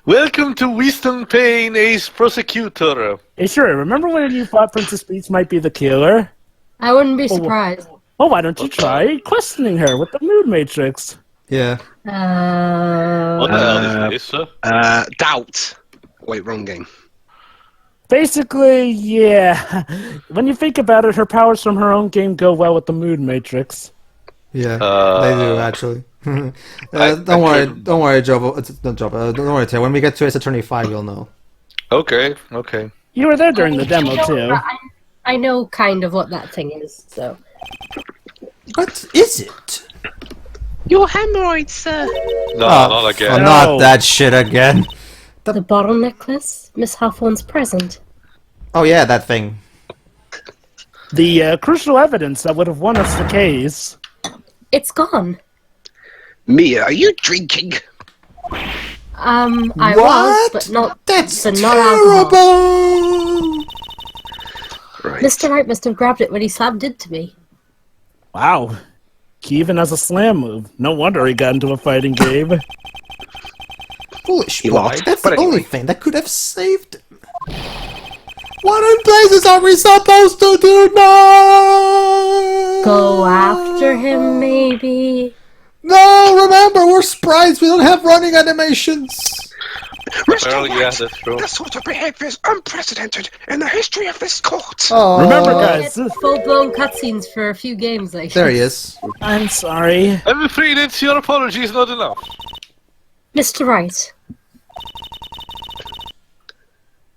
Welcome to Winston Payne, Ace Prosecutor. Hey, sure. Remember when you thought Princess Peach might be the killer? I wouldn't be surprised. Oh, why don't you try questioning her with the mood matrix? Yeah. What the hell is this? Doubt. Wait, wrong game. Basically, yeah. When you think about it, her powers from her own game go well with the mood matrix. Yeah, they do actually. Don't worry, Jovah. Not Jovah. Don't worry, Tay. When we get to Ace Attorney 5, you'll know. Okay. You were there during the demo, too. I know kind of what that thing is, so... What is it? Your hemorrhoids, sir. No, not again. Oh, not that shit again. The bottle necklace? Miss Hawthorne's present. Oh yeah, that thing. The crucial evidence that would have won us the case. It's gone. Mia, are you drinking? I What? was, but not... That's but not alcohol. terrible! Right. Mr. Wright must have grabbed it when he slammed into me. Wow. He even has a slam move. No wonder he got into a fighting game. Foolish He boy. lost. That's But the anyway. only thing that could have saved him. What in places are we supposed to do now? Go after him, maybe? No, remember, we're sprites. We don't have running animations. Mr. Well, yeah, Wright, that's true. this sort of behavior is unprecedented in the history of this court. Oh, Remember, We'll guys, get full-blown cutscenes for a few games, like. There he is. I'm sorry. I'm afraid it's your apology is not enough. Mr. Wright.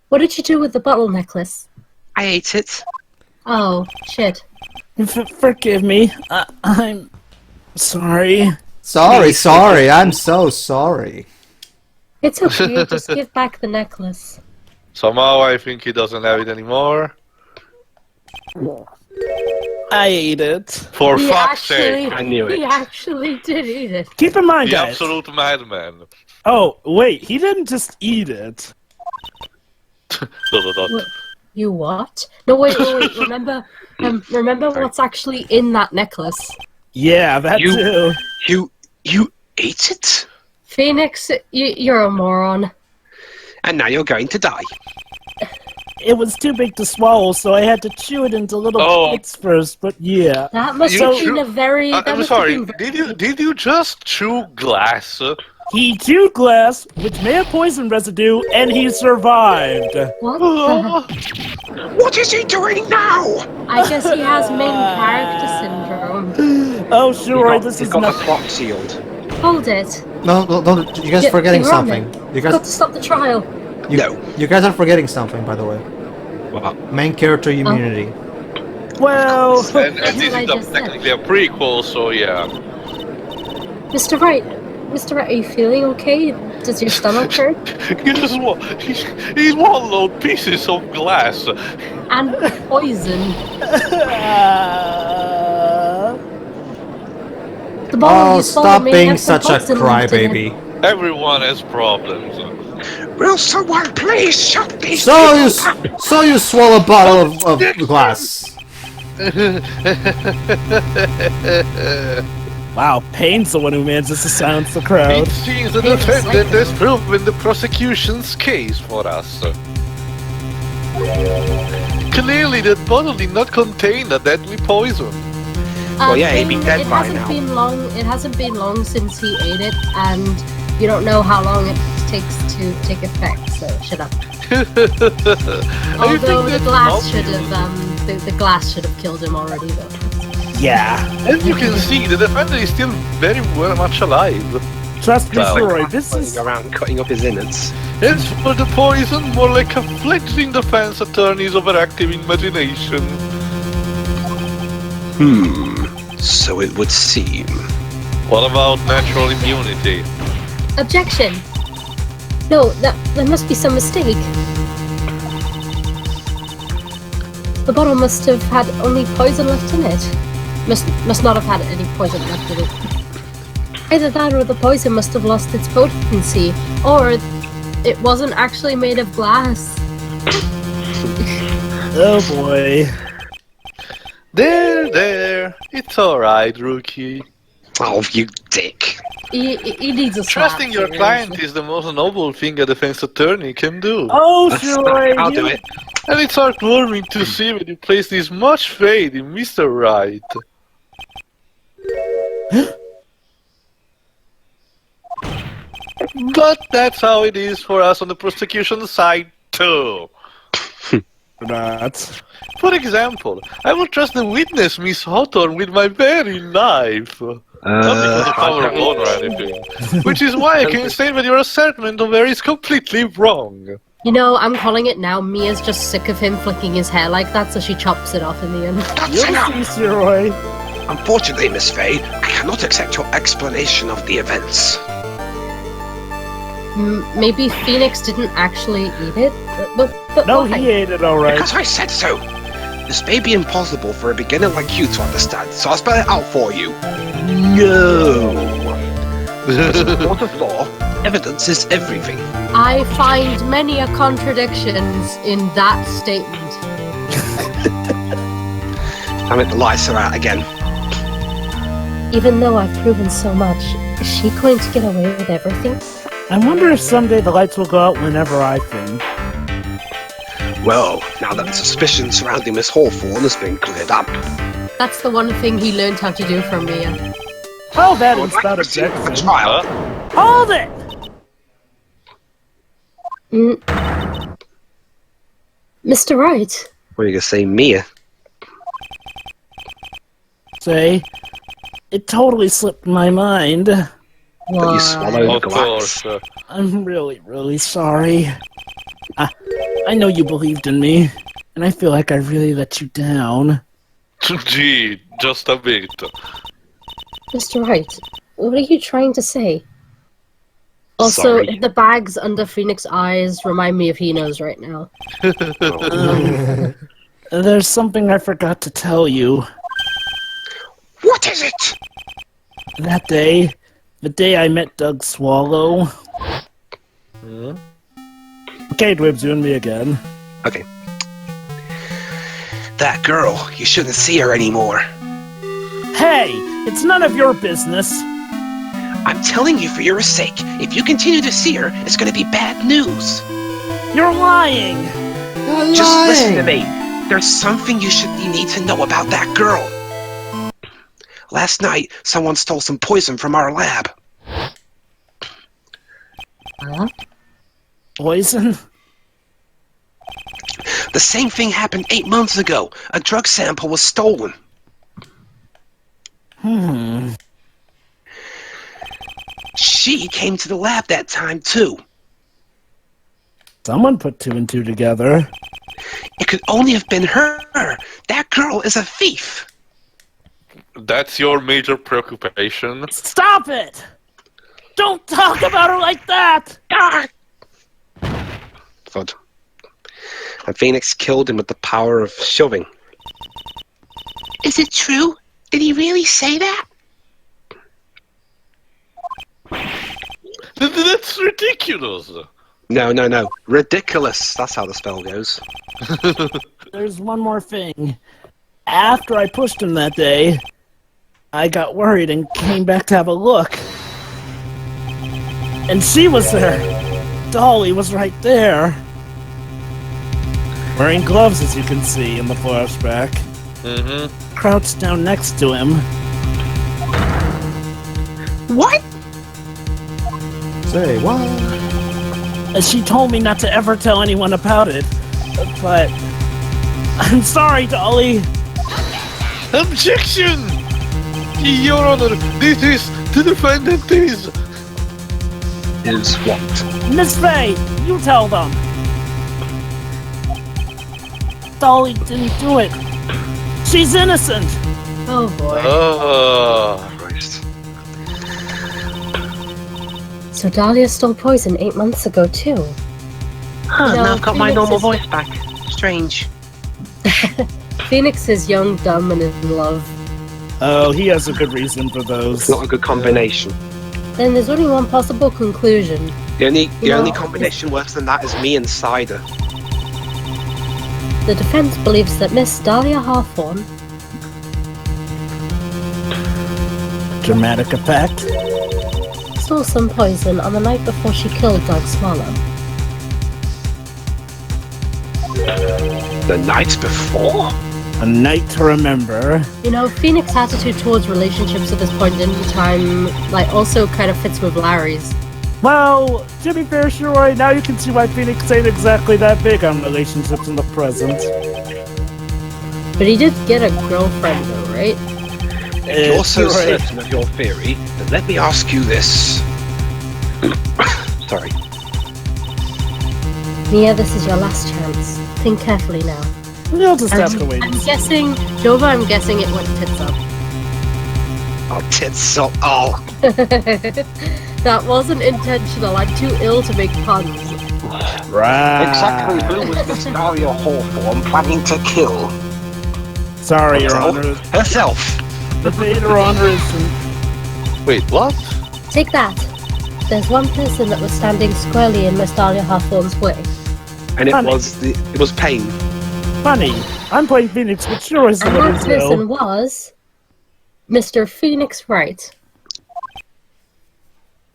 What did you do with the bottle necklace? I ate it. Oh, shit. Forgive me. I'm sorry. Sorry. I'm so sorry. It's okay, just give back the necklace. Somehow I think he doesn't have it anymore. I ate it. For fuck's sake. I knew it. He actually did eat it. Keep in mind, The guys. absolute madman. Oh, wait. He didn't just eat it. You what? No, wait. Remember what's actually in that necklace? Yeah, that You- too. You ate it? Phoenix, you're a moron. And now you're going to die. It was too big to swallow, so I had to chew it into little bits first, but yeah. That must You have chew- been a very... that I'm must have sorry, been very- did you just chew glass? He chewed glass, which may have poison residue, and he survived. What the heck? What is he doing now? I guess he has main character syndrome. Oh, sure, this He's is got the not... clock sealed. Hold it. No, you guys are forgetting you're on something. it. You Got to guys, stop the trial. you guys are forgetting something, by the way. What? Main character immunity. Well... And That's this what I is just said. technically a prequel, so yeah. Mr. Wright, are you feeling okay? Does your stomach hurt? He swallowed pieces of glass. And poison. The bottle you swallowed Stop may being have some such a poison left in it. crybaby. Everyone has problems. Will someone please shut these So you swallow a bottle of glass. Wow, Payne's the one who manages to silence the It crowd. seems the defendant has proven the prosecution's case for us. Clearly, that bottle did not contain a deadly poison. Well, yeah, he'd be dead it by hasn't now. been long. It hasn't been long since he ate it, and you don't know how long it takes to take effect. So shut up. Although the glass should have, the glass should have killed him already, though. Yeah. As you can see, the defendant is still very much alive. Trust me, Well, Roy, this is... Going around cutting up his innards. As for the poison, more like a fledgling defense attorney's overactive imagination. So it would seem. What about natural immunity? Objection. No, there must be some mistake. The bottle must have had only poison left in it. Must not have had any poison left in it. Either that or the poison must have lost its potency, or it wasn't actually made of glass. Oh boy. There, it's alright, rookie. Oh, you dick. He needs a slap. Trusting your seriously. client is the most noble thing a defense attorney can do. Oh, sure. I'll do it. And it's heartwarming to see when you place this much faith in Mr. Wright. But that's how it is for us on the prosecution side, too. That. For example, I will trust the witness, Miss Hawthorne, with my very life. Not because of power of honor or anything. Which is why I can say that your assertment of her is completely wrong. You know, I'm calling it now. Mia's just sick of him flicking his hair like that, so she chops it off in the end. That's You'll enough. see, Roy. Unfortunately, Miss Faye, I cannot accept your explanation of the events. Maybe Phoenix didn't actually eat it? But No, why? he ate it all right. Because I said so. This may be impossible for a beginner like you to understand, so I'll spell it out for you. No. As a court of law, evidence is everything. I find many a contradictions in that statement. I meant the lights are out again. Even though I've proven so much, is she going to get away with everything? I wonder if someday the lights will go out whenever I think. Well, now that the suspicion surrounding Miss Hawthorne has been cleared up, That's the one thing he learned how to do from Mia. Oh, that I would is like to not proceed with the objection. trial. Hold it! Mr. Wright, What are you going to say, Mia? Say, it totally slipped my mind. That you swallowed Of glass. course. I'm really, really sorry. I know you believed in me, and I feel like I really let you down. Gee, just a bit. Mr. Wright, what are you trying to say? Also, Sorry. the bags under Phoenix's eyes remind me of Hino's right now. There's something I forgot to tell you. What is it? That day, the day I met Doug Swallow. Okay, Dwibs, you and me again. Okay. That girl, you shouldn't see her anymore. Hey, it's none of your business. I'm telling you for your sake, if you continue to see her, it's going to be bad news. You're lying. Just listen to me. There's something you need to know about that girl. Last night, someone stole some poison from our lab. Poison? The same thing happened 8 months ago. A drug sample was stolen. She came to the lab that time, too. Someone put two and two together. It could only have been her. That girl is a thief. That's your major preoccupation. Stop it! Don't talk about her like that! Ah! Thud. And Phoenix killed him with the power of shoving. Is it true? Did he really say that? That's ridiculous. No. Ridiculous. That's how the spell goes. There's one more thing. After I pushed him that day, I got worried and came back to have a look. And she was there. Dolly was right there. Wearing gloves, as you can see in the flashback. Crouched down next to him. What? Say what? She told me not to ever tell anyone about it. But I'm sorry, Dolly. Objection! Your Honor, this is the defendant is. Is what? Miss Faye, you tell them. Dolly didn't do it. She's innocent. Oh boy. Christ. So Dahlia stole poison 8 months ago, too. Huh, No, now I've got my Phoenix normal is- voice back. Strange. Phoenix is young, dumb, and in love. Oh, he has a good reason for those. It's not a good combination. Then there's only one possible conclusion. The only No. combination worse than that is me and Cider. The defense believes that Miss Dahlia Hawthorne dramatic effect. Saw some poison on the night before she killed Doug Swallow. The night before? A night to remember. You know, Phoenix's attitude towards relationships at this point in time, like, also kind of fits with Larry's. Well, to be fair, Shiroi, now you can see why Phoenix ain't exactly that big on relationships in the present. But he did get a girlfriend, though, right? If you're so certain of your theory, then let me ask you this. Sorry. Mia, this is your last chance. Think carefully now. You'll just have to wait. I'm guessing, Jovah, I'm guessing it went tits up. Oh, tits up. Oh. That wasn't intentional. I'm too ill to make puns. Right. Exactly who was Miss Daria Hawthorne planning to kill? Sorry, Your Honor. Herself. The Vader Honor is... Wait, what? Take that. There's one person that was standing squarely in Miss Daria Hawthorne's way. And it Funny. was pain. Funny. I'm playing Phoenix, but Shiroi's the And winner, that so... person was Mr. Phoenix Wright.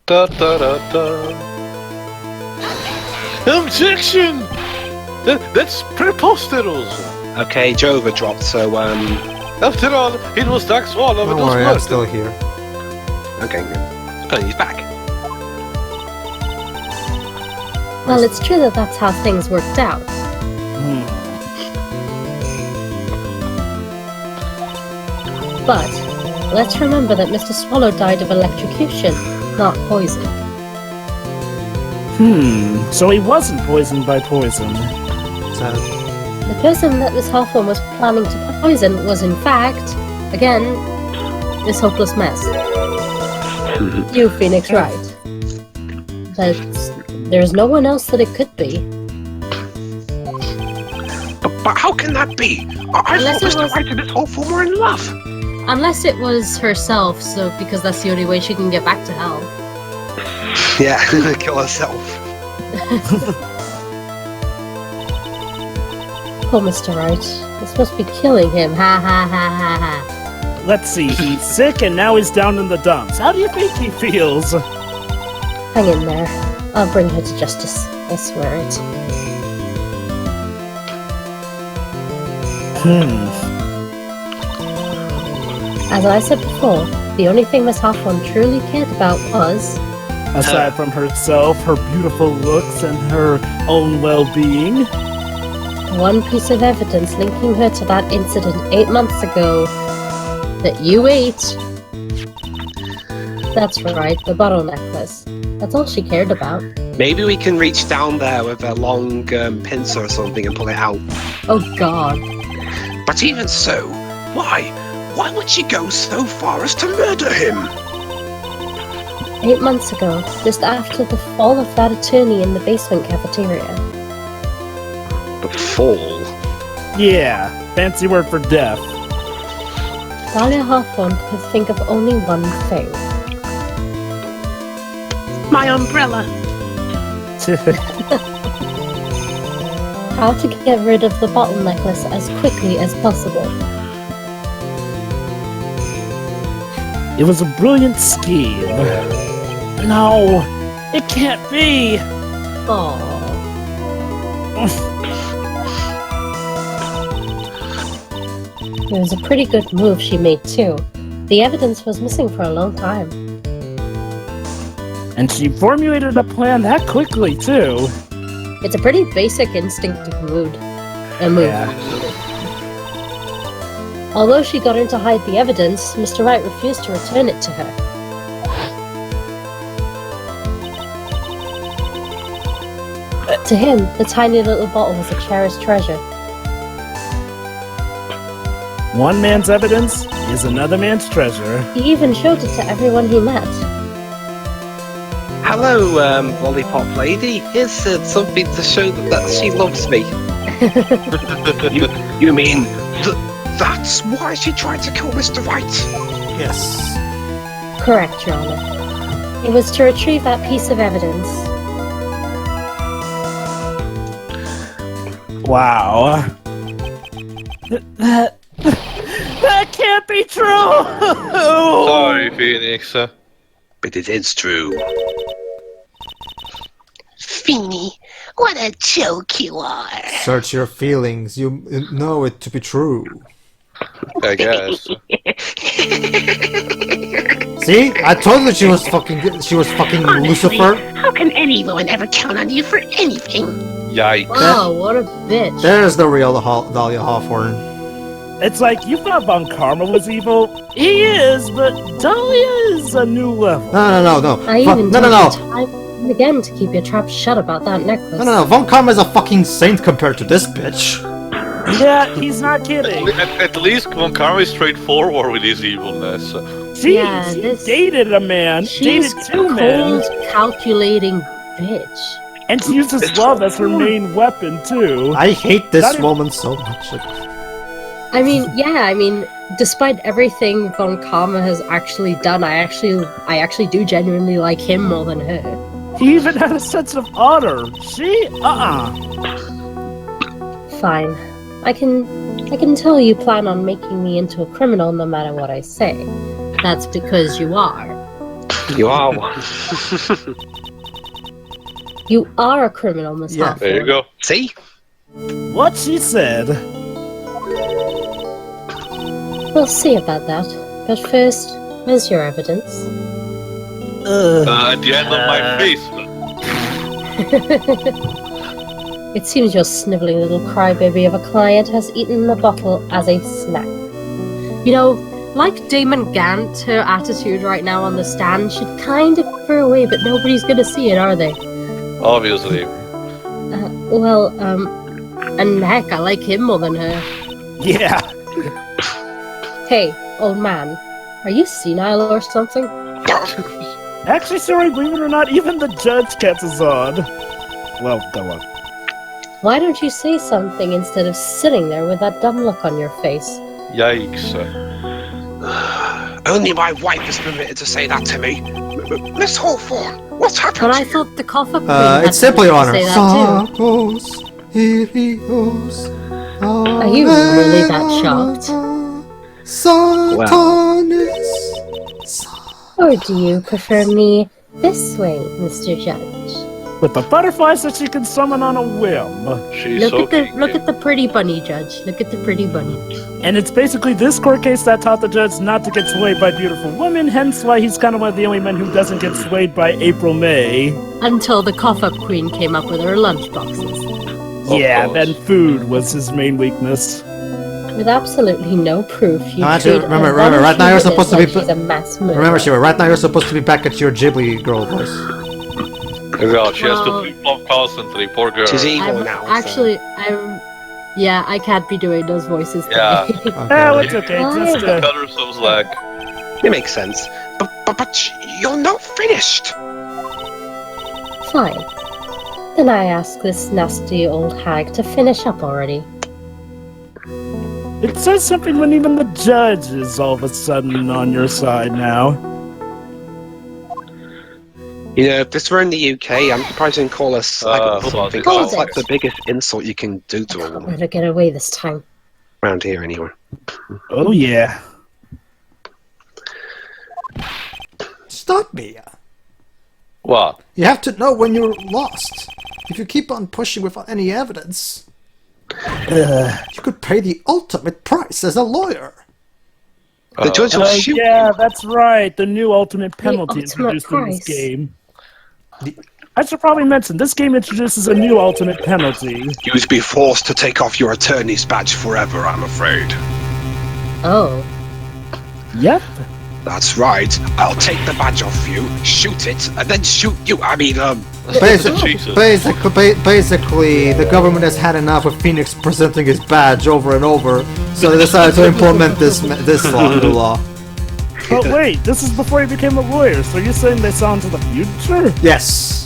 Da da da da. Objection! That's preposterous! Okay, Jovah dropped, so, After all, it was Doug Swallow Don't and worry, was I'm still here. Okay, good. Oh, he's back. Well, it's true that that's how things worked out. But let's remember that Mr. Swallow died of electrocution, not poison. So he wasn't poisoned by poison. Sad. The person that Miss Hawthorne was planning to poison was, in fact, again, this hopeless mess. You, Phoenix Wright. But there's no one else that it could be. But how can that be? I Unless thought it Mr. was- Wright and Miss Hawthorne were in love. Unless it was herself, so because that's the only way she can get back to hell. Yeah, kill herself. Poor Mr. Wright. You're supposed to be killing him. Ha ha ha ha ha. Let's see, he's sick and now he's down in the dumps. How do you think he feels? Hang in there. I'll bring her to justice. I swear it. As I said before, the only thing Miss Hawthorne truly cared about was... Aside from herself, her beautiful looks, and her own well-being. one piece of evidence linking her to that incident 8 months ago that you ate. That's right, the bottle necklace. That's all she cared about. Maybe we can reach down there with a long pincer or something and pull it out. Oh god. But even so, why? Why would she go so far as to murder him? 8 months ago, just after the fall of that attorney in the basement cafeteria. The fall? Yeah, fancy word for death. Dahlia Hawthorne could think of only one thing. My umbrella! How to get rid of the bottle necklace as quickly as possible. It was a brilliant scheme. No, it can't be! Aww. It was a pretty good move she made too. The evidence was missing for a long time. And she formulated a plan that quickly, too. It's a pretty basic instinctive move. Yeah. Although she got him to hide the evidence, Mr. Wright refused to return it to her. To him, the tiny little bottle was a cherished treasure. One man's evidence is another man's treasure. He even showed it to everyone he met. Hello, lollipop lady. Here's something to show that she loves me. you mean that's why she tried to kill Mr. Wright? Yes. Correct, Your Honor. It was to retrieve that piece of evidence. Wow. That can't can't be true! Sorry, Phoenix. But it is true. Feeny, what a joke you are. Search your feelings. You know it to be true. I guess. See? I told you she was fucking Honestly, Lucifer. how can anyone ever count on you for anything? Yikes. Wow, what a bitch. There's the real Dahlia Hawthorne. It's like, you thought Von Karma was evil. He is, but Dahlia is a new level. No. I even No. told you time and again to keep your trap shut about that necklace. No. Von Karma is a fucking saint compared to this bitch. Yeah, he's not kidding. At least Von Karma is straightforward with his evilness. She this- dated a man, She's dated a two men, cold, calculating bitch. and she uses love as her main weapon, too. I hate this Not even- woman so much. I mean, despite everything Von Karma has actually done, I actually do genuinely like him more than her. He even had a sense of honor. She? Fine. I can tell you plan on making me into a criminal no matter what I say. That's because you are. You are one. You are a criminal, Miss Yeah. Hawthorne. There you go. See? What she said. We'll see about that. But first, where's your evidence? At the end of my face. It seems your sniveling little crybaby of a client has eaten the bottle as a snack. You know, like Damon Gant, her attitude right now on the stand should kind of give her away, but nobody's gonna see it, are they? Obviously. And heck, I like him more than her. Yeah. Hey, old man, are you senile or something? Actually, sorry, believe it or not, even the judge catches on. Well, go on. Why don't you say something instead of sitting there with that dumb look on your face? Yikes. Only my wife is permitted to say that to me. Miss Hawthorne, what's happened But to I you? thought the cough up queen had It's simply to honor. say that too. Are you really that shocked? Or do you prefer me this way, Mr. Judge? With the butterflies that she can summon on a whim. She's Look so at the pretty bunny, Judge. Look at the pretty bunny. And it's basically this court case that taught the judge not to get swayed by beautiful women, hence why he's kind of one of the only men who doesn't get swayed by April May. Until the cough up queen came up with her lunchboxes. Yeah, course. then food was his main weakness. With absolutely no proof, you No, actually, treat remember, a right now you're witness supposed to like be- she's a mass murderer. Remember, Shiva, right now you're supposed to be back at your Ghibli girl voice. God, she has to Well- flip flop constantly, poor girl. She's evil I'm now. yeah, I can't be doing those voices Yeah. today. Oh, it's okay, just Cut her some slack. It makes sense. But you're not finished. Fine. Then I ask this nasty old hag to finish up already. It says something when even the judge is all of a sudden on your side now. You know, if this were in the UK, I'm surprised they didn't call us slag or hold on, something. hold That's on. like the biggest insult you can do to a Let woman. her get away this time. Around here, anyway. Oh yeah. Stop me. What? You have to know when you're lost. If you keep on pushing without any evidence, you could pay the ultimate price as a lawyer. The judge will Oh shoot yeah, that's right. The new ultimate penalty ultimate introduced in this price. game. I should probably mention, this game introduces a new ultimate penalty. you would be forced to take off your attorney's badge forever, I'm afraid. Oh. Yep. That's right. I'll take the badge off you, shoot it, and then shoot you. Basically, Jesus. basically, the government has had enough of Phoenix presenting his badge over and over, so they decided to implement this new law. But wait, this is before he became a lawyer, so you're saying they saw into the future? Yes.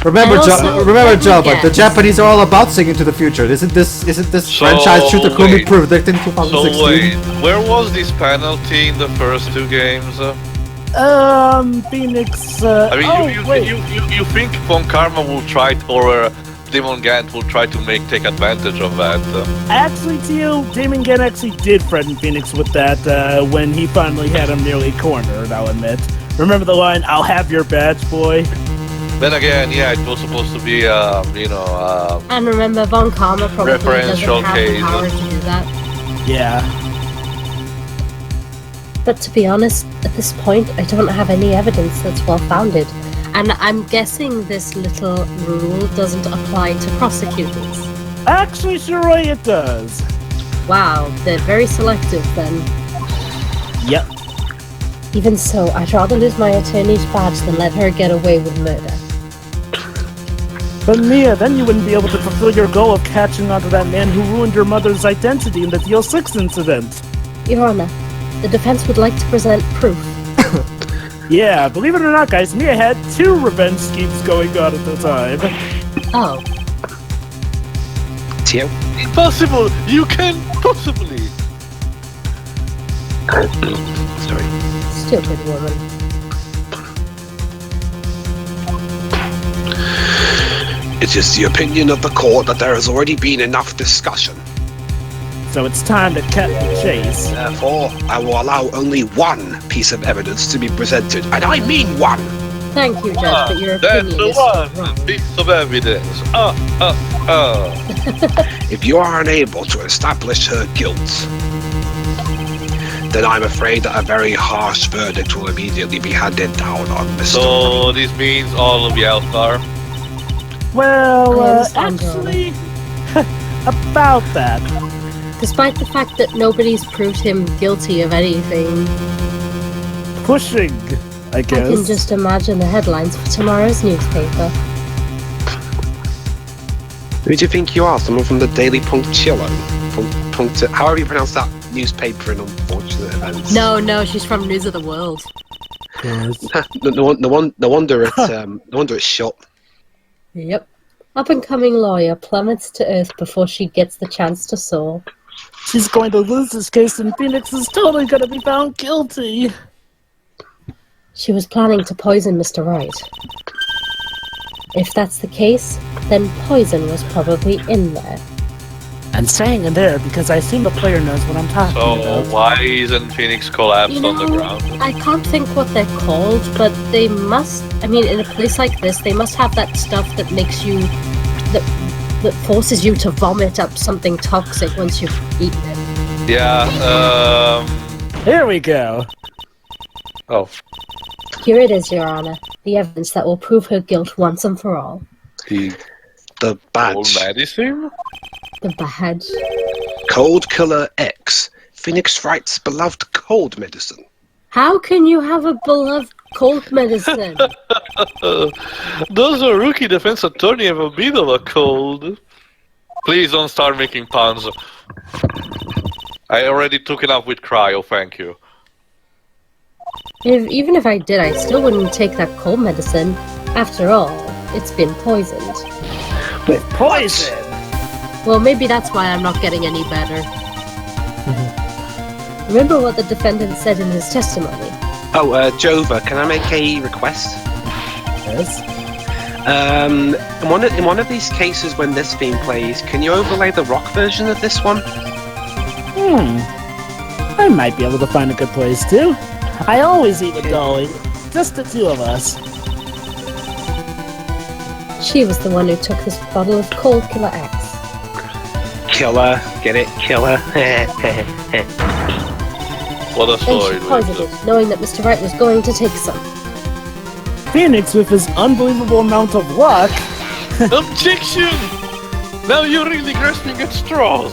Remember, And also, remember, let me Jovah, the guess. Japanese are all about seeing into the future. Isn't this So, franchise Shutakumi wait. predicted in So 2016? wait, where was this penalty in the first two games? Phoenix, I mean, oh, wait. you think Von Karma will try Demon Gant will try to take advantage of that. Actually, Tio, Damon Gann actually did threaten Phoenix with that when he finally had him nearly cornered, I'll admit. Remember the line, "I'll have your badge, boy"? Then again, yeah, it was supposed to be, And remember, Von Karma probably doesn't referential have case. the power to do that. Yeah. But to be honest, at this point, I don't have any evidence that's well-founded. And I'm guessing this little rule doesn't apply to prosecutors. Actually, Shiroy, it does. Wow, they're very selective then. Yep. Even so, I'd rather lose my attorney's badge than let her get away with murder. But Mia, then you wouldn't be able to fulfill your goal of catching onto that man who ruined your mother's identity in the DL6 incident. Your Honor, the defense would like to present proof. Yeah, believe it or not, guys, Mia had 2 revenge schemes going on at the time. Oh, Tio? Impossible! You can possibly! Sorry. stupid woman. It is the opinion of the court that there has already been enough discussion. So it's time to cut the chase. Therefore, I will allow only one piece of evidence to be presented, and I mean one! Thank you, Judge, but your That's opinion the is wrong. one piece of evidence. If you are unable to establish her guilt, then I'm afraid that a very harsh verdict will immediately be handed down on Mr. So this means all of Yelthar. Well, I understand, actually, about that. Despite the fact that nobody's proved him guilty of anything, Pushing, I guess. I can just imagine the headlines for tomorrow's newspaper. Who do you think you are? Someone from the Daily Punctilio? However you pronounce that newspaper in unfortunate events. No, she's from News of the World. No wonder it's shut. Yep. Up-and-coming lawyer plummets to earth before she gets the chance to soar. She's going to lose this case and Phoenix is totally going to be found guilty. She was planning to poison Mr. Wright. If that's the case, then poison was probably in there. I'm saying in there because I assume the player knows what I'm talking So about. why isn't Phoenix collapsed You on the know, ground? I can't think what they're called, but they must, I mean, in a place like this, they must have that stuff that makes you, that forces you to vomit up something toxic once you've eaten it. Yeah, Here we go. oh, Here it is, Your Honor, the evidence that will prove her guilt once and for all. the The old badge. medicine? The badge. Cold Killer X. Phoenix Wright's beloved cold medicine. How can you have a beloved cold medicine? Does a rookie defense attorney have a bit of a cold? Please don't start making puns. I already took enough with cryo, thank you. Even if I did, I still wouldn't take that cold medicine. After all, it's been poisoned. With poison! Well, maybe that's why I'm not getting any better. Remember what the defendant said in his testimony. Oh, Jovah, can I make a request? Yes? In one of these cases when this theme plays, can you overlay the rock version of this one? I might be able to find a good place too. I always eat with Dolly. Just the 2 of us. She was the one who took this bottle of Cold Killer X. Killer, get it? Killer. What a And she story. poisoned it, knowing that Mr. Wright was going to take some. Phoenix, with his unbelievable amount of luck, Objection! Now you're really grasping at straws.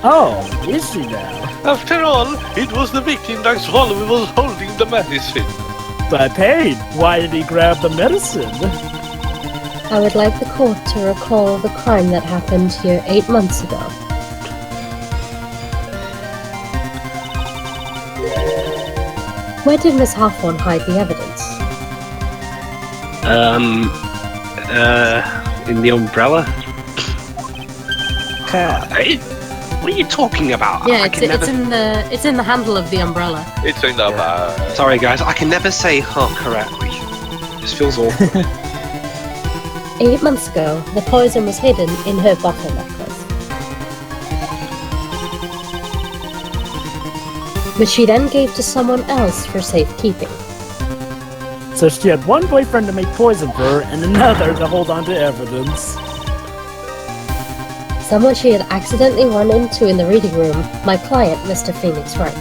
oh, is she now? After all, it was the victim that swallowed was holding the medicine. But hey, why did he grab the medicine? I would like the court to recall the crime that happened here 8 months ago. Where did Miss Hawthorne hide the evidence? In the umbrella? Ha. Hey, what are you talking about? Yeah, I it's can never... it's in the handle of the umbrella. It's in the bag. Sorry guys, I can never say correctly. This feels awful. 8 months ago, the poison was hidden in her bottle necklace, which she then gave to someone else for safekeeping. So she had one boyfriend to make poison for her, and another to hold on to evidence. Someone she had accidentally run into in the reading room, my client, Mr. Phoenix Wright.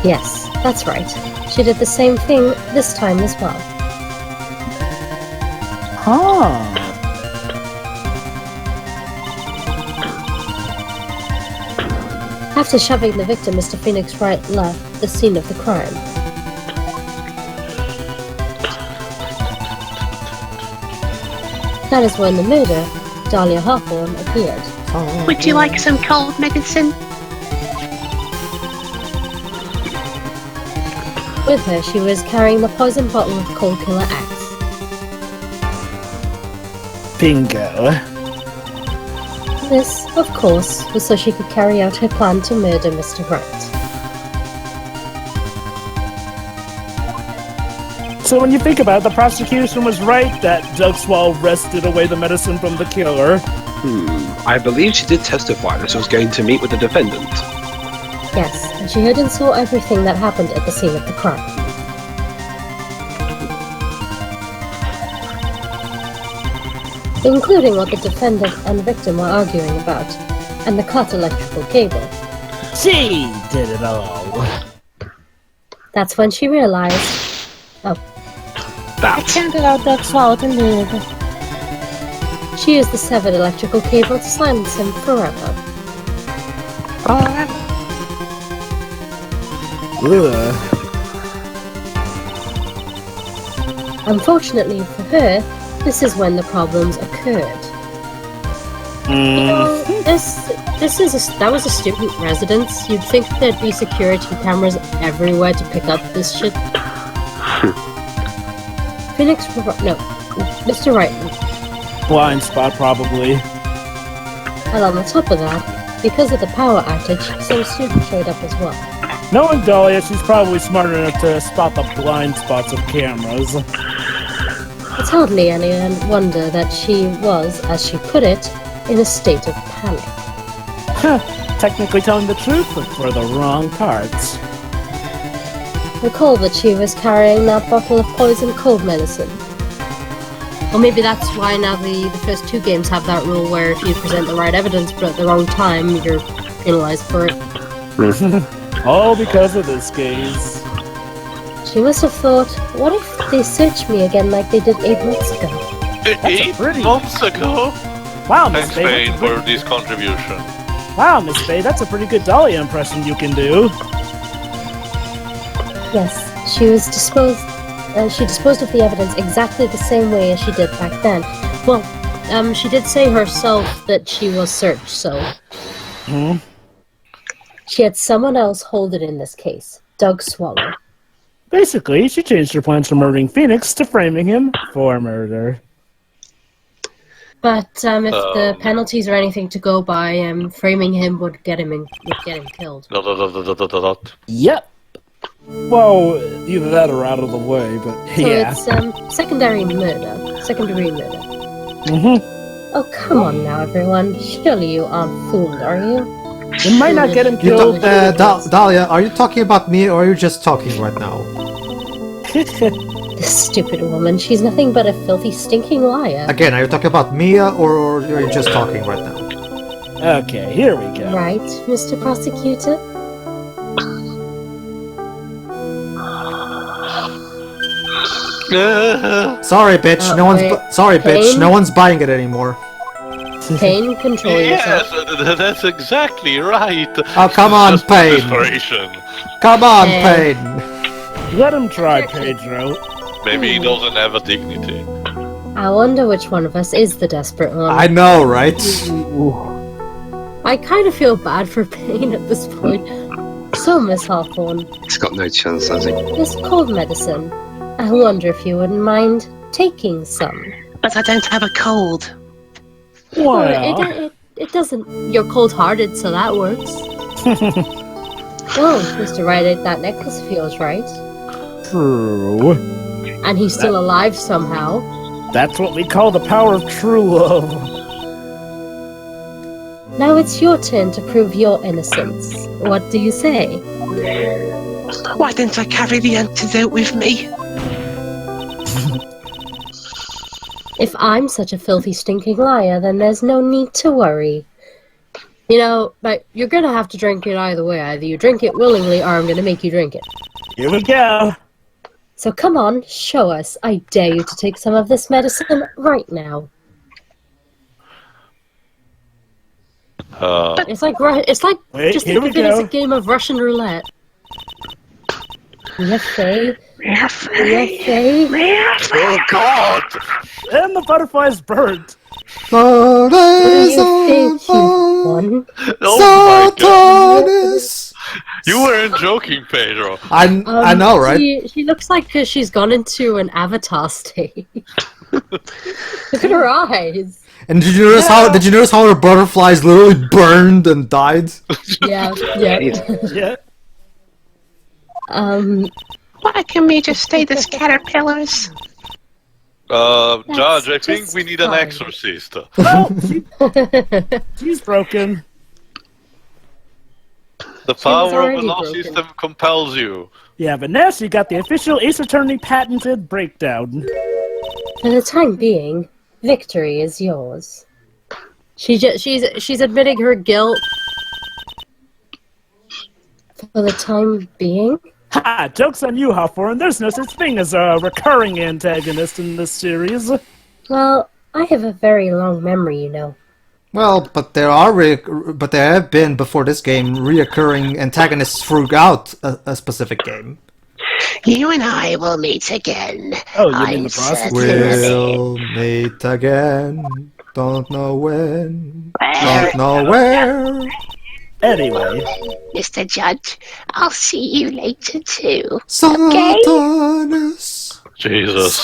Yes, that's right. She did the same thing this time as well. Huh. After shoving the victim, Mr. Phoenix Wright left the scene of the crime. That is when the murder, Dahlia Hawthorne, appeared. Would you like some cold medicine? With her, she was carrying the poison bottle of Cold Killer X. Bingo. This, of course, was so she could carry out her plan to murder Mr. Wright. So when you think about it, the prosecution was right that Doug Swall wrested away the medicine from the killer. I believe she did testify that she was going to meet with the defendant. Yes, and she heard and saw everything that happened at the scene of the crime. Including what the defendant and victim were arguing about, and the cut electrical cable. She did it all. That's when she realized... Oh, That. can't allow Doug Swall to live. She used the severed electrical cable to silence him forever. Ugh. Unfortunately for her, this is when the problems occurred. You know, that was a student residence. You'd think there'd be security cameras everywhere to pick up this shit. Mr. Wright. Blind spot, probably. And on the top of that, because of the power outage, some students showed up as well. Knowing Dahlia, she's probably smart enough to spot the blind spots of cameras. It's hardly any wonder that she was, as she put it, in a state of panic. Technically telling the truth, but for the wrong parts. Recall that she was carrying that bottle of poison cold medicine. Or maybe that's why now the first 2 games have that rule where if you present the right evidence but at the wrong time, you're penalized for it. All because of this case. She must have thought, what if they search me again like they did 8 months ago? 8 months ago? Wow, Miss Thanks, Faye. Bane, for this contribution. Wow, Miss Faye, that's a pretty good Dahlia impression you can do. Yes, she disposed of the evidence exactly the same way as she did back then. Well, she did say herself that she was searched, so... She had someone else hold it in this case, Doug Swallow. Basically, she changed her plans from murdering Phoenix to framing him for murder. But if the penalties are anything to go by, framing him would get him killed. Yep. Well, either that or out of the way, but So yeah. it's secondary murder. Oh, come on now, everyone. Surely you aren't fooled, are you? It might not get him You killed. Dahlia, are you talking about me or are you just talking right now? This stupid woman, she's nothing but a filthy, stinking liar. Again, are you talking about Mia or are you just talking right now? Okay, here we go. Right, Mr. Prosecutor? Sorry, bitch. Kane? No one's buying it anymore. Kane, control yourself. Yes, that's exactly right. Oh, come on, Just Payne. desperation. Come on, Hey. Payne. Let him try, Pedro. Maybe he doesn't have a dignity. I wonder which one of us is the desperate one. I know, right? I kind of feel bad for Payne at this point. So, Miss Hawthorne, He's got no chance, has he? this cold medicine, I wonder if you wouldn't mind taking some. But I don't have a cold. Well, It doesn't... You're cold-hearted, so that works. Well, Mr. Wright, that necklace feels right. true. And he's still alive somehow. That's what we call the power of true love. Now it's your turn to prove your innocence. What do you say? Why didn't I carry the antidote with me? If I'm such a filthy, stinking liar, then there's no need to worry. You know, but you're gonna have to drink it either way. Either you drink it willingly, or I'm gonna make you drink it. Here we go. So come on, show us. I dare you to take some of this medicine right now. It's like Wait, just here think we of it as a go. game of Russian roulette. Yaffe. Oh God! And the butterfly's burnt. What do you think you won? Oh my God! Satanis! You weren't joking, Pedro. I know, right? She looks like she's gone into an avatar state. Look at her eyes. And did you notice how her butterflies literally burned and died? Yeah. Yeah. Why can we just stay as caterpillars? Judge, I think just we need an fine. exorcist. Well, she's broken. The power of already the law broken. system compels you. Yeah, but now she got the official Ace Attorney patented breakdown. For the time being, victory is yours. She's admitting her guilt. For the time being? Ha! Joke's on you, Hawthorne. There's no such thing as a recurring antagonist in this series. Well, I have a very long memory, you know. Well, but there have been before this game reoccurring antagonists throughout a specific game. You and I will meet again. Oh, you mean I'm the process? certain. We'll meet again. Don't know when. Don't know where. Anyway, Mr. Judge, I'll see you later too. Satanis. Jesus.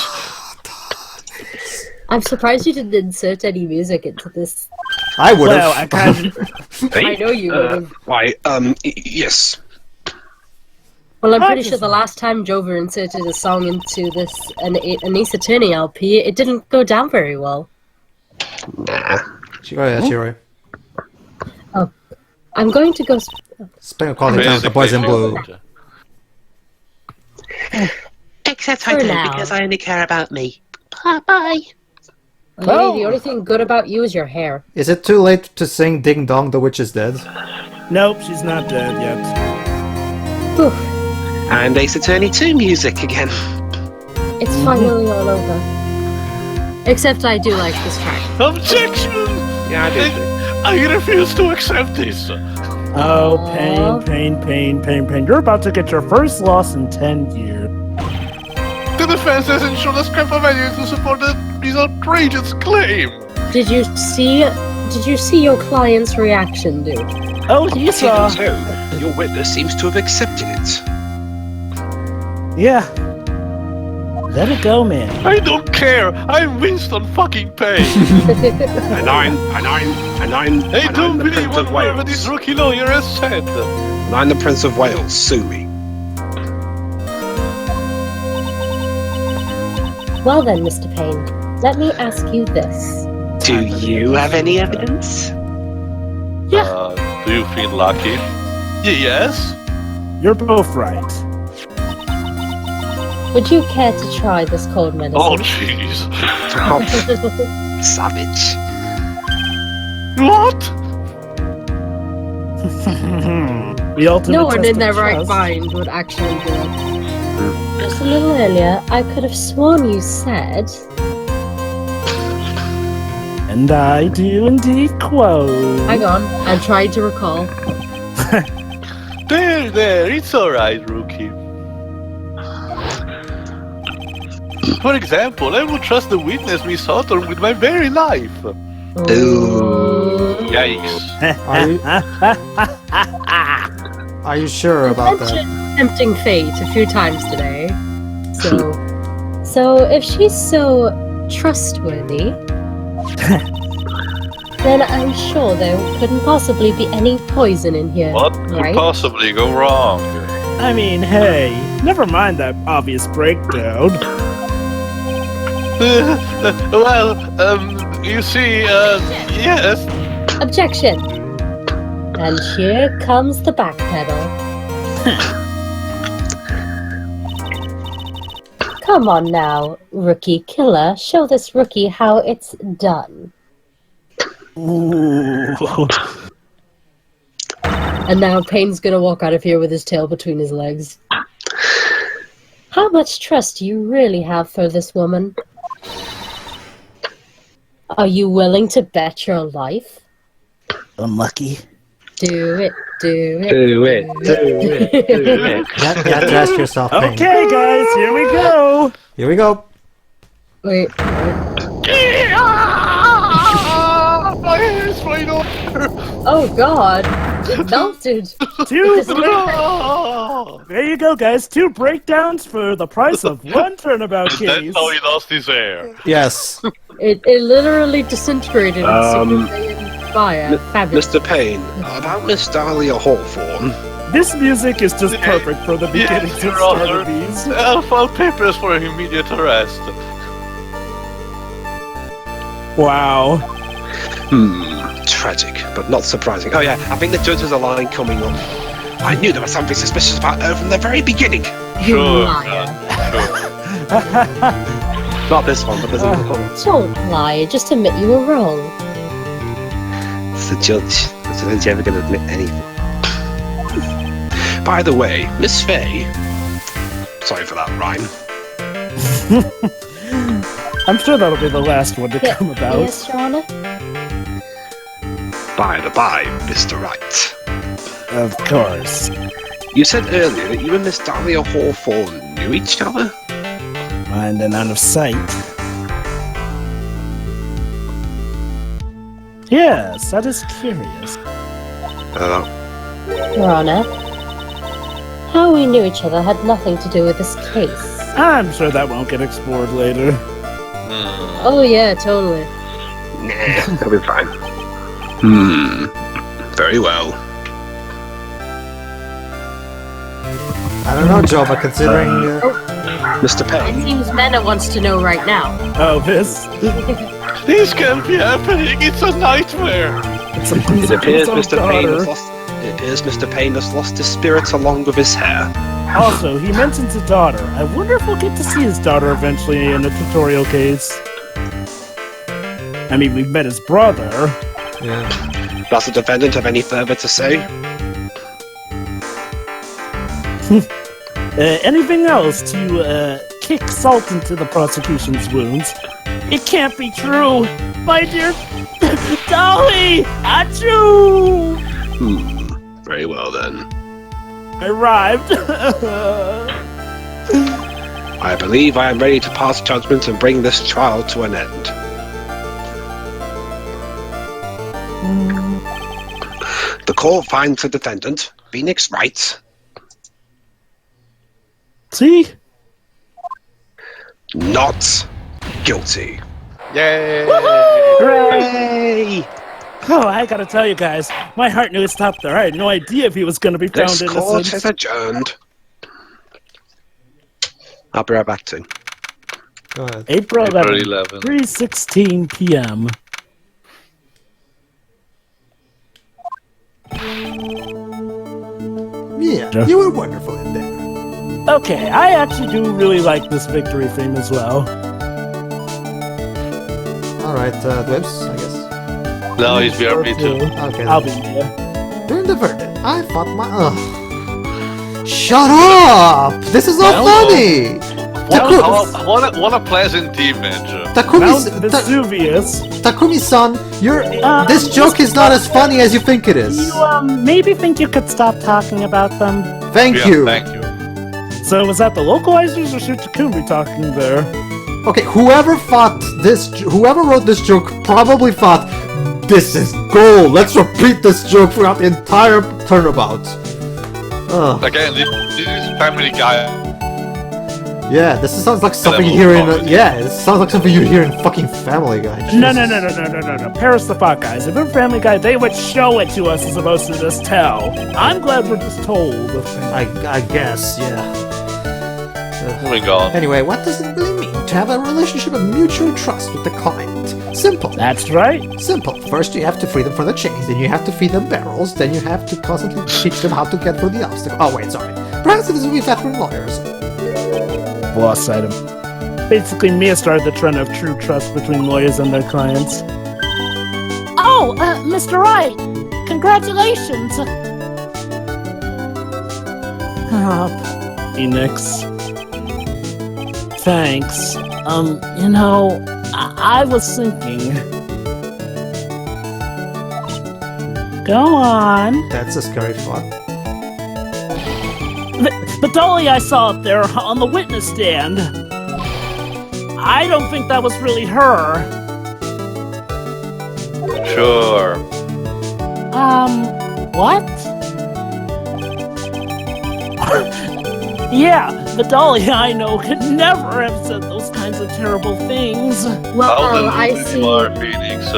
I'm surprised you didn't insert any music into this. I would well, have. I kind of... I know you would have. Why, yes. Well, I'm pretty sure the last time Jovah inserted a song into this an Ace Attorney LP, it didn't go down very well. Nah. Chiro. I'm going to go. Spend a calling down the boys in blue. Except For I don't now. because I only care about me. Bye-bye. The only thing good about you is your hair. Is it too late to sing Ding Dong, the Witch is Dead? Nope, she's not dead yet. Whew, And Ace Attorney 2 music again. it's finally all over. Except I do like this track. Objection! Yeah, I do. I refuse to accept this. Oh, pain. You're about to get your first loss in 10 years. The defense has ensured a scrap of value to support this outrageous claim. Did you see your client's reaction, dude? Oh, he saw... So, your witness seems to have accepted it. Yeah. Let it go, man. I don't care. I'm Winston fucking Payne. I don't I don't believe one word that this rookie lawyer has said. And I'm the Prince of Wales, sue me. Well then, Mr. Payne, let me ask you this. Do you have any evidence? Do you feel lucky? Yes. You're both right. Would you care to try this cold medicine? Oh, jeez. Oh, savage. What? The ultimate No one test in of their right trust. mind would actually do it. Just a little earlier, I could have sworn you said... And I do indeed quote. Hang on, I'm trying to recall. There, it's alright, rookie. For example, I would trust the witness, Miss Hawthorne, with my very life. Yikes. Are you sure about that? mentioned tempting fate a few times today. So if she's so trustworthy, then I'm sure there couldn't possibly be any poison in here, What could right? possibly go wrong? I mean, hey, never mind that obvious breakdown. You see, yes. Objection. And here comes the backpedal. Come on now, rookie killer. Show this rookie how it's done. Ooh. And now Payne's gonna walk out of here with his tail between his legs. How much trust do you really have for this woman? Are you willing to bet your life? Unlucky. Do it, do it. Do it. You have to ask yourself, Payne. Okay, guys, here we go. Here we go. Wait. My hair is right off. Oh god. It melted. Two. No! There you go, guys. 2 breakdowns for the price of 1 turnabout And that's case. how he lost his hair. Yes. It literally disintegrated in fire. Fabulous. Mr. Payne, about Miss Dahlia Hawthorne. This music is just perfect for the beginning to Your start Honor. of these. I'll file papers for immediate arrest. Wow. Tragic, but not surprising. Oh yeah, I think the judge has a line coming up. I knew there was something suspicious about her from the very beginning. You Sure, liar. Not this one, but there's another one. Don't lie, just admit you were wrong. It's the judge. Is the judge ever going to admit anything? By the way, Miss Fay. Sorry for that rhyme. I'm sure that'll be the last one to come about. Yes, Your Honor? By the by, Mr. Wright. Of course. You said earlier that you and Miss Dahlia Hawthorne knew each other? Mind and out of sight. Yes, that is curious. Your Honor, how we knew each other had nothing to do with this case. I'm sure that won't get explored later. Oh yeah, totally. Nah, that'll be fine. Very well. I don't know, Jovah, considering... Mr. It Payne, seems Mena wants to know right now. Oh, this? This can't be happening. It's a nightmare. It's a it appears own Mr. Payne daughter. has lost. It appears Mr. Payne has lost his spirits along with his hair. Also, he mentions a daughter. I wonder if we'll get to see his daughter eventually in the tutorial case. I mean, we've met his brother. Yeah. Does the defendant have any further to say? Anything else to kick salt into the prosecution's wounds? It can't be true! My dear Dolly! Achoo! Very well then. Arrived. I believe I am ready to pass judgment and bring this trial to an end. The court finds the defendant, Phoenix Wright, See? not guilty. Yay! Hooray! Oh, I gotta tell you guys, my heart nearly stopped there. I had no idea if he was gonna be found This court is innocent. adjourned. I'll be right back to. Go ahead. April April 11th, 11. 3:16 p.m. Yeah, you were wonderful in there. Okay, I actually do really like this victory theme as well. Alright, Dwibs, I guess. No, he's BRB too. Okay. I'll be there. During the verdict, I fought my... Ugh. Shut up! This is not funny! What a pleasant image. Mount Takumi-san, Vesuvius. you're... this joke is not as funny as you think it is. You maybe think you could stop talking about them? Thank Yeah, you. Thank you. So was that the localizers or Takumi talking there? Okay, whoever wrote this joke probably thought, this is gold. Let's repeat this joke throughout the entire turnabout. Ugh. Again, this is Family Guy. Yeah, this sounds like something you hear in... this sounds like something you hear in fucking Family Guy. No. Jesus. Paris the Fuck guys. If we're Family Guy, they would show it to us as opposed to just tell. I'm glad we're just told. I guess, yeah. Moving on. Anyway, what does it really mean to have a relationship of mutual trust with the client. Simple. That's right. Simple. First you have to free them from the chains, then you have to feed them barrels, then you have to constantly teach them how to get through the obstacle. Oh wait, sorry. Perhaps this will be veteran lawyers. Boss item. Basically, Mia started the trend of true trust between lawyers and their clients. Oh, Mr. Wright! Congratulations! Phoenix. Thanks. I was thinking... Go on. That's a scary thought. The dolly I saw up there on the witness stand. I don't think that was really her. Sure. What? Yeah, the dolly I know could never have said those kinds of terrible things. Well, I see. You are, Phoenix.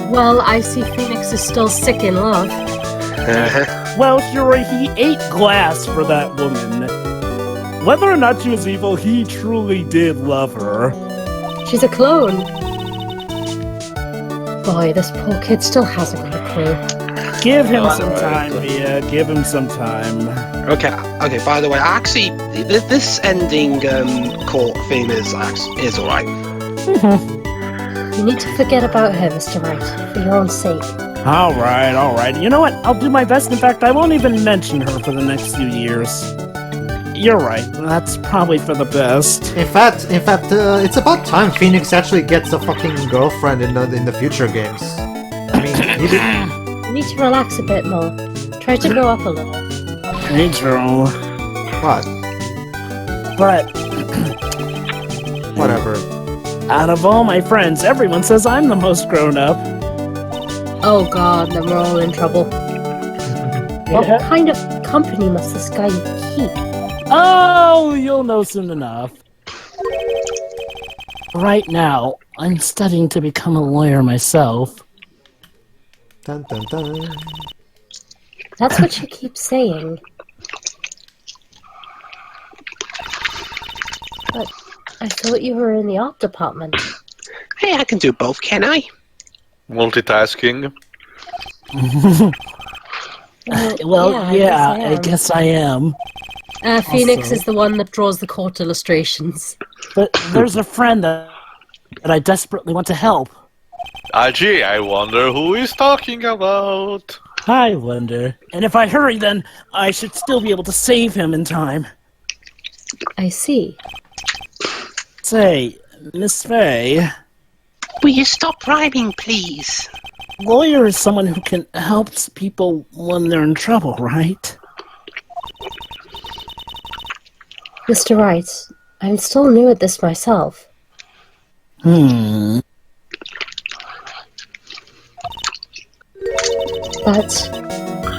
Well, I see Phoenix is still sick in love. Well, sure, he ate glass for that woman. Whether or not she was evil, he truly did love her. She's a clone. Boy, this poor kid still hasn't got a clue. Give him some time, Mia. Give him some time. Okay, by the way, actually, this ending court theme is alright. You need to forget about her, Mr. Wright, for your own sake. Alright. You know what? I'll do my best. In fact, I won't even mention her for the next few years. You're right. That's probably for the best. In fact, it's about time Phoenix actually gets a fucking girlfriend in the future games. I mean, You need to relax a bit more. Try to grow up a little. Me too. what? But Whatever. out of all my friends, everyone says I'm the most grown up. Oh god, then we're all in trouble. What kind of company must this guy keep? Oh, you'll know soon enough. Right now, I'm studying to become a lawyer myself. Dun dun dun. That's what you keep saying. But I thought you were in the art department. Hey, I can do both, can I? Multitasking. Well, yeah, I guess I am. Phoenix Also- is the one that draws the court illustrations. But there's a friend that I desperately want to help. Gee, I wonder who he's talking about. I wonder. And if I hurry, then I should still be able to save him in time. I see. Say, Miss Faye, Will you stop rhyming, please? lawyer is someone who can help people when they're in trouble, right? Mr. Wright, I'm still new at this myself. But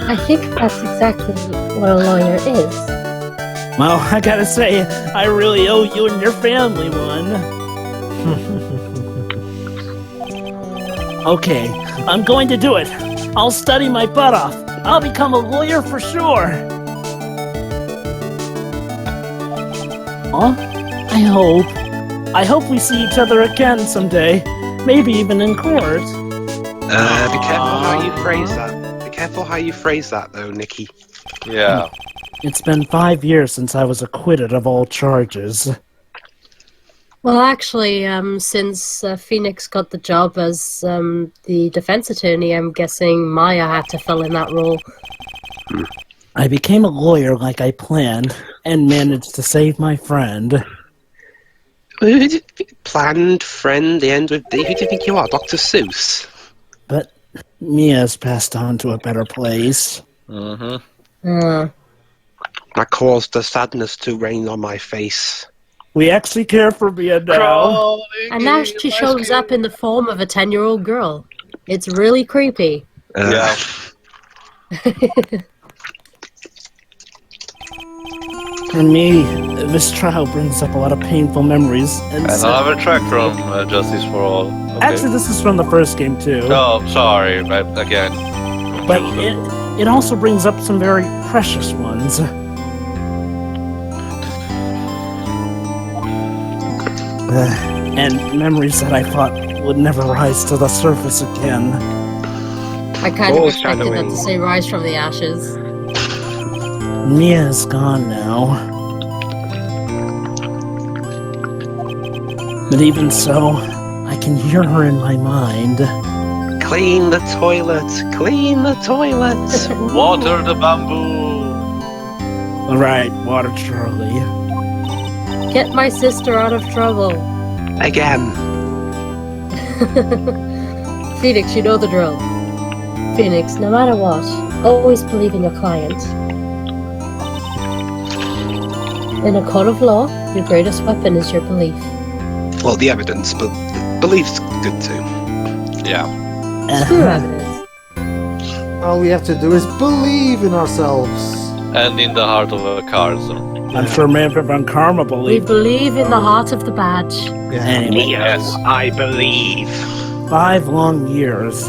I think that's exactly what a lawyer is. Well, I gotta say, I really owe you and your family one. Okay, I'm going to do it. I'll study my butt off. I'll become a lawyer for sure. Huh? I hope we see each other again someday. Maybe even in court. Be careful how you phrase that. Be careful how you phrase that, though, Nikki. Yeah. It's been 5 years since I was acquitted of all charges. Well, actually, since Phoenix got the job as the defense attorney, I'm guessing Maya had to fill in that role. I became a lawyer like I planned, and managed to save my friend. Planned friend, the end with D. Who do you think you are, Dr. Seuss? But Mia's passed on to a better place. That caused the sadness to rain on my face. We actually care for Mia now. And now she shows up in the form of a 10-year-old girl. It's really creepy. Yeah. For me, this trial brings up a lot of painful memories. And Another track from Justice for All. Okay. actually, this is from the first game too. Oh, sorry, but again. But it also brings up some very precious ones. And memories that I thought would never rise to the surface again. I kind of All expected that shadowing. to say rise from the ashes. Mia's gone now. But even so, I can hear her in my mind. Clean the toilet. Clean the toilet. Water the bamboo. Alright, Water Charlie. Get my sister out of trouble. Again. Phoenix, you know the drill. Phoenix, no matter what, always believe in your client. In a court of law, your greatest weapon is your belief. Well, the evidence, but belief's good too. Yeah. Screw evidence. All we have to do is believe in ourselves. And in the heart of a car, so. I'm sure Manfred von Karma We believed. believe in the heart of the badge. Yeah. Anyway, Yes. I believe. 5 long years.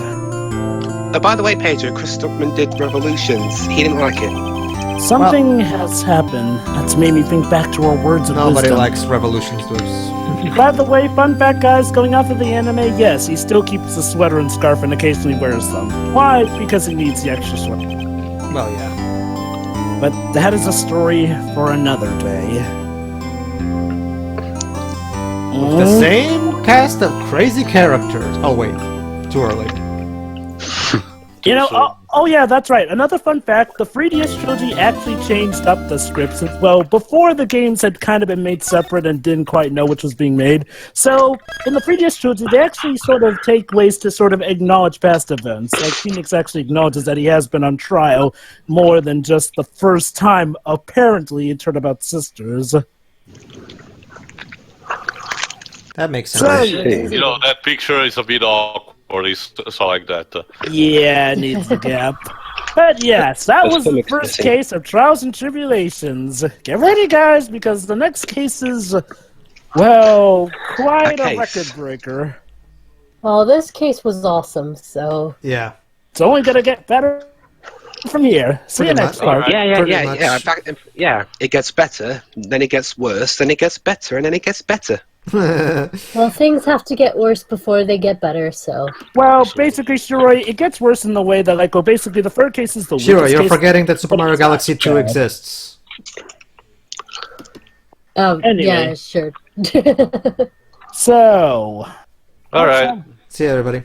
Oh, by the way, Pedro, Chris Stuckman did Revolutions. He didn't like it. Something has happened that's made me think back to our words of Nobody wisdom. likes revolutions, dudes. By the way, fun fact, guys, going off of the anime, yes, he still keeps the sweater and scarf and occasionally wears them. Why? Because he needs the extra sweater. Well, yeah. But that is a story for another day. The same cast of crazy characters. Oh, wait. Too early. You know, oh yeah, that's right. Another fun fact, the 3DS trilogy actually changed up the scripts as well. Before, the games had kind of been made separate and didn't quite know which was being made. So, in the 3DS trilogy, they actually sort of take ways to sort of acknowledge past events. Like, Phoenix actually acknowledges that he has been on trial more than just the first time, apparently, in Turnabout Sisters. That makes sense. So, You know, that picture is a bit awkward, so like that. yeah, it needs a gap. But yes, that was the Stomach's first missing. case of Trials and Tribulations. Get ready, guys, because the next case is, well, quite A a case. record breaker. Well, this case was awesome, so... Yeah. It's only gonna get better from here. See you Pretty next much. part. Alright. Yeah. Pretty Yeah. much. In fact, yeah. It gets better, then it gets worse, then it gets better, and then it gets better. Well, things have to get worse before they get better, so... Well, basically, Shiroi, it gets worse in the way that, like, well, basically, the third case is the Shiro, weakest you're case. forgetting that Super but Mario it's not Galaxy 2 bad. exists. Anyway. Yeah, sure. So, Alright. See you, everybody.